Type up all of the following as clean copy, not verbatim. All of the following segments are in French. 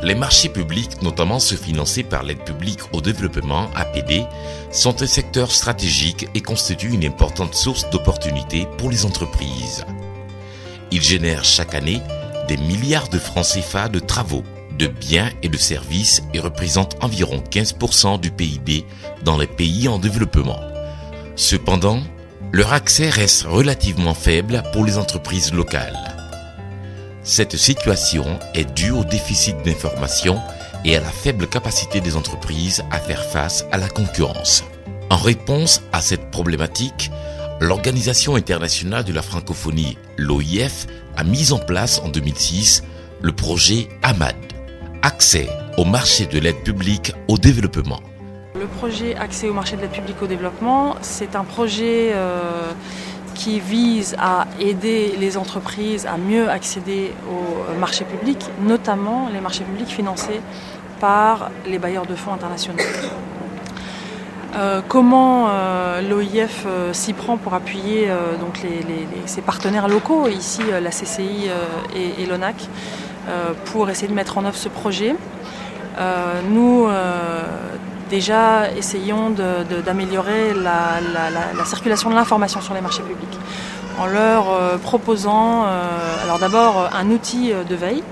Les marchés publics, notamment ceux financés par l'aide publique au développement, APD, sont un secteur stratégique et constituent une importante source d'opportunités pour les entreprises. Ils génèrent chaque année des milliards de francs CFA de travaux, de biens et de services et représentent environ 15% du PIB dans les pays en développement. Cependant, leur accès reste relativement faible pour les entreprises locales. Cette situation est due au déficit d'information et à la faible capacité des entreprises à faire face à la concurrence. En réponse à cette problématique, l'Organisation internationale de la francophonie, l'OIF, a mis en place en 2006 le projet AMAD, Accès au marché de l'aide publique au développement. Le projet Accès au marché de l'aide publique au développement, c'est un projet qui vise à aider les entreprises à mieux accéder aux marchés publics, notamment les marchés publics financés par les bailleurs de fonds internationaux. Comment l'OIF s'y prend pour appuyer donc ses partenaires locaux, ici la CCI et l'ONAC, pour essayer de mettre en œuvre ce projet. Nous déjà essayons d'améliorer la circulation de l'information sur les marchés publics en leur proposant alors d'abord un outil de veille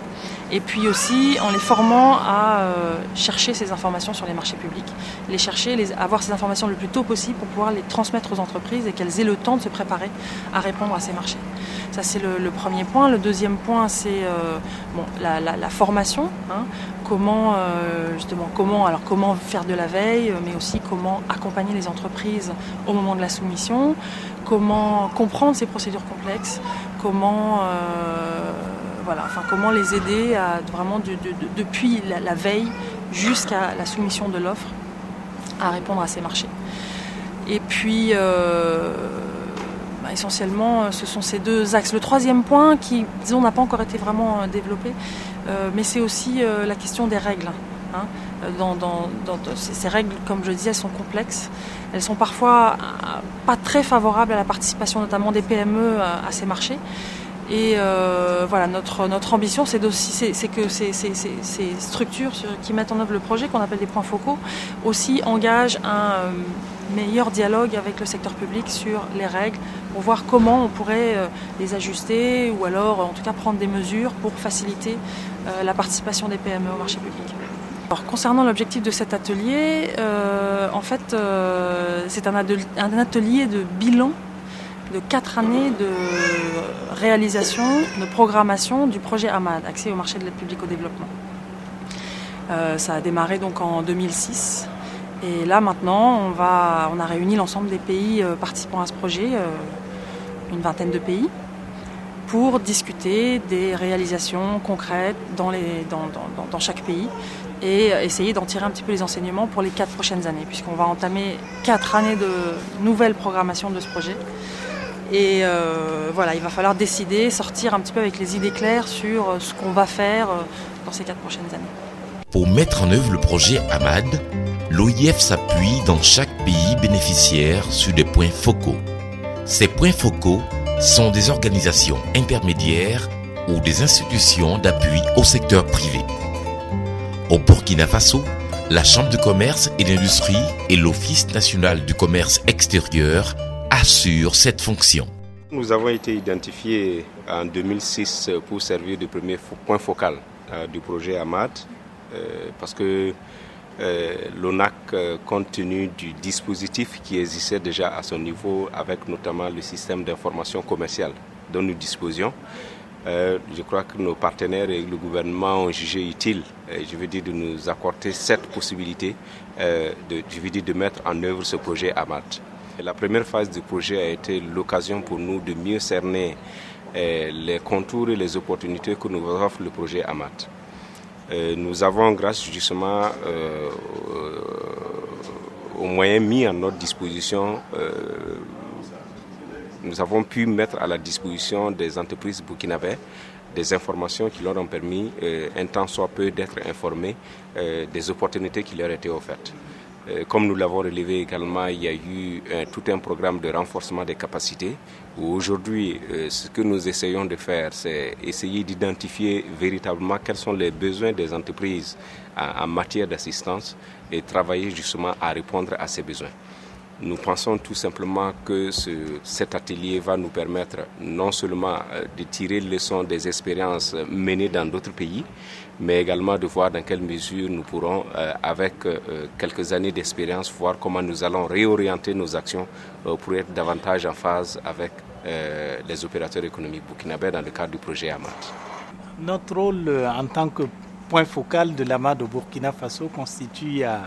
et puis aussi en les formant à chercher ces informations sur les marchés publics, les chercher, avoir ces informations le plus tôt possible pour pouvoir les transmettre aux entreprises et qu'elles aient le temps de se préparer à répondre à ces marchés. Ça c'est le premier point. Le deuxième point c'est la formation. Comment faire de la veille, mais aussi comment accompagner les entreprises au moment de la soumission, comment comprendre ces procédures complexes, comment les aider à vraiment depuis la veille jusqu'à la soumission de l'offre à répondre à ces marchés. Et puis essentiellement ce sont ces deux axes. Le troisième point qui, disons, n'a pas encore été vraiment développé, mais c'est aussi la question des règles. Ces règles, comme je disais, elles sont complexes. Elles sont parfois pas très favorables à la participation notamment des PME à ces marchés. Et notre ambition, c'est que ces structures qui mettent en œuvre le projet, qu'on appelle des points focaux, aussi engagent un meilleur dialogue avec le secteur public sur les règles, pour voir comment on pourrait les ajuster ou alors en tout cas prendre des mesures pour faciliter la participation des PME au marché public. Alors, concernant l'objectif de cet atelier, c'est un atelier de bilan de 4 années de réalisation, de programmation du projet AMAD, Accès au marché de l'aide publique au développement. Ça a démarré donc en 2006 et là maintenant on a réuni l'ensemble des pays participants à ce projet, une vingtaine de pays, pour discuter des réalisations concrètes dans chaque pays et essayer d'en tirer un petit peu les enseignements pour les 4 prochaines années, puisqu'on va entamer 4 années de nouvelle programmation de ce projet. Et il va falloir décider, sortir un petit peu avec les idées claires sur ce qu'on va faire dans ces 4 prochaines années. Pour mettre en œuvre le projet AMAD, l'OIF s'appuie dans chaque pays bénéficiaire sur des points focaux. Ces points focaux sont des organisations intermédiaires ou des institutions d'appui au secteur privé. Au Burkina Faso, la Chambre de commerce et d'industrie et l'Office national du commerce extérieur assurent cette fonction. Nous avons été identifiés en 2006 pour servir de premier point focal du projet AMAD parce que l'ONAC, compte tenu du dispositif qui existait déjà à son niveau, avec notamment le système d'information commerciale dont nous disposions, je crois que nos partenaires et le gouvernement ont jugé utile, de nous accorder cette possibilité de mettre en œuvre ce projet AMAD. La première phase du projet a été l'occasion pour nous de mieux cerner les contours et les opportunités que nous offre le projet AMAD. Nous avons, grâce justement aux moyens mis à notre disposition, nous avons pu mettre à la disposition des entreprises burkinabées des informations qui leur ont permis, un temps soit peu, d'être informés des opportunités qui leur étaient offertes. Comme nous l'avons relevé également, il y a eu tout un programme de renforcement des capacités. Aujourd'hui, ce que nous essayons de faire, c'est essayer d'identifier véritablement quels sont les besoins des entreprises en matière d'assistance et travailler justement à répondre à ces besoins. Nous pensons tout simplement que cet atelier va nous permettre non seulement de tirer les leçons des expériences menées dans d'autres pays, mais également de voir dans quelle mesure nous pourrons, avec quelques années d'expérience, voir comment nous allons réorienter nos actions pour être davantage en phase avec les opérateurs économiques burkinabés dans le cadre du projet AMAD. Notre rôle en tant que point focal de l'AMAD au Burkina Faso constitue à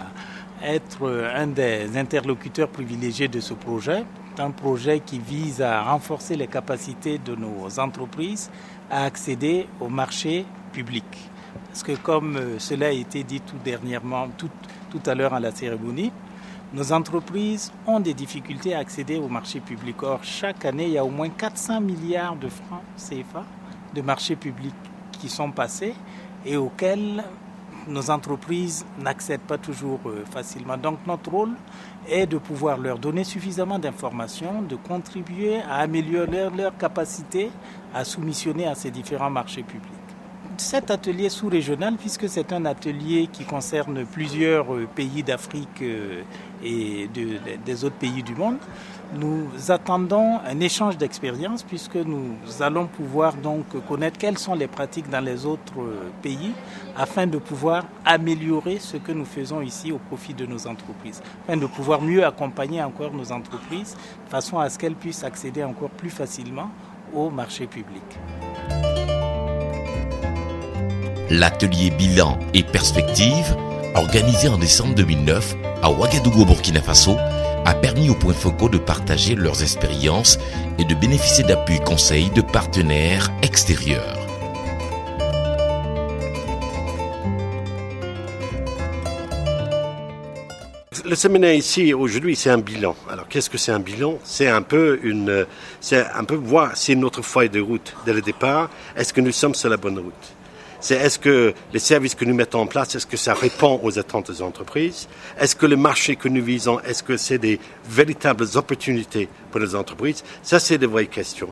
être un des interlocuteurs privilégiés de ce projet. C'est un projet qui vise à renforcer les capacités de nos entreprises à accéder au marché public. Parce que comme cela a été dit tout à l'heure à la cérémonie, nos entreprises ont des difficultés à accéder au marché public. Or, chaque année, il y a au moins 400 milliards de francs CFA de marchés publics qui sont passés et auxquels nos entreprises n'accèdent pas toujours facilement. Donc notre rôle est de pouvoir leur donner suffisamment d'informations, de contribuer à améliorer leur capacité à soumissionner à ces différents marchés publics. Cet atelier sous-régional, puisque c'est un atelier qui concerne plusieurs pays d'Afrique et des autres pays du monde, nous attendons un échange d'expériences puisque nous allons pouvoir donc connaître quelles sont les pratiques dans les autres pays afin de pouvoir améliorer ce que nous faisons ici au profit de nos entreprises, afin de pouvoir mieux accompagner encore nos entreprises de façon à ce qu'elles puissent accéder encore plus facilement au marché public. L'atelier bilan et perspective, organisé en décembre 2009 à Ouagadougou, Burkina Faso, a permis aux points focaux de partager leurs expériences et de bénéficier d'appui conseils de partenaires extérieurs. Le séminaire ici aujourd'hui, c'est un bilan. Alors qu'est-ce que c'est un bilan ? C'est un peu voir si notre feuille de route dès le départ, est-ce que nous sommes sur la bonne route ? Est-ce que les services que nous mettons en place, est-ce que ça répond aux attentes des entreprises ? Est-ce que le marché que nous visons, est-ce que c'est des véritables opportunités pour les entreprises ? Ça, c'est des vraies questions.